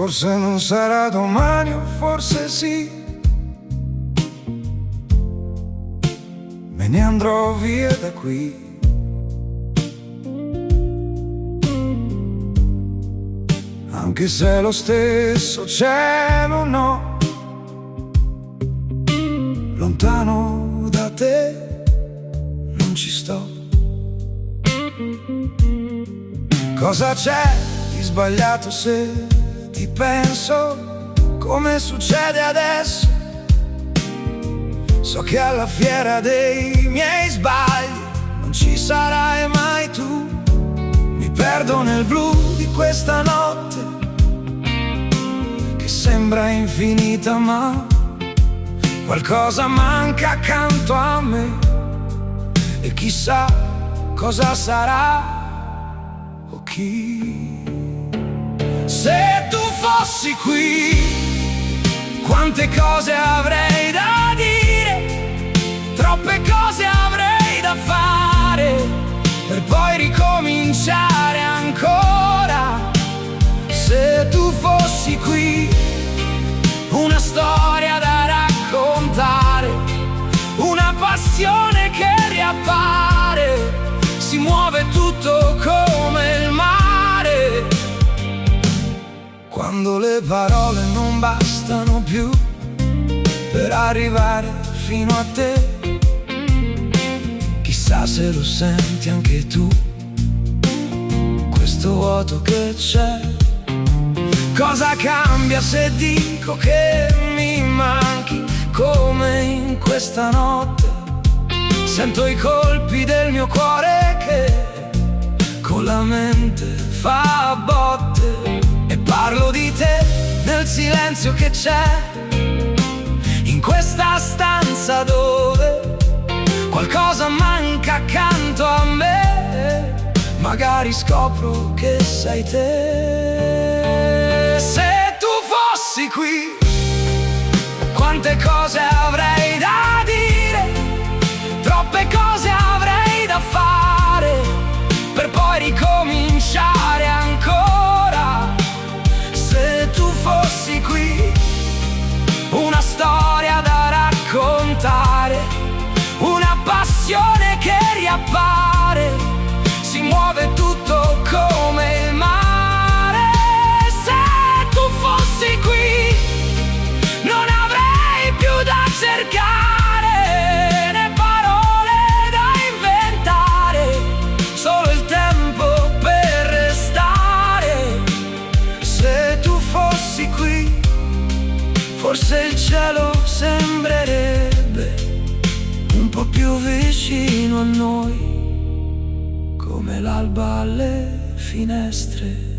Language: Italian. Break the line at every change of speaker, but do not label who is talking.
Forse non sarà domani o forse sì. Me ne andrò via da qui. Anche se è lo stesso cielo, no, lontano da te non ci sto. Cosa c'è di sbagliato se ti penso, come succede adesso? So che alla fiera dei miei sbagli non ci sarai mai tu. Mi perdo nel blu di questa notte che sembra infinita, ma qualcosa manca accanto a me. E chissà cosa sarà o chi. Se tu fossi qui, quante cose avrei da dire, troppe cose avrei da fare, per poi ricominciare ancora. Se tu fossi qui, una storia da raccontare, una passione che riappare, si muove tutto come il mare. Quando le parole non bastano più per arrivare fino a te, chissà se lo senti anche tu, questo vuoto che c'è. Cosa cambia se dico che mi manchi come in questa notte? Sento i colpi del mio cuore che con la mente fa a botte, e parlo di te nel silenzio che c'è in questa stanza dove qualcosa manca accanto a me. Magari scopro che sei te. Se tu fossi qui, quante cose avrei da dire, troppe cose avrei da fare, per poi ricominciare ancora. Se tu fossi qui, una storia da raccontare, una passione che riappare, si muove tutto come il mare. Se tu fossi qui, non avrei più da cercare, né parole da inventare, solo il tempo per restare. Se tu fossi qui, forse il cielo sembrerebbe un po' più vicino a noi, come l'alba alle finestre.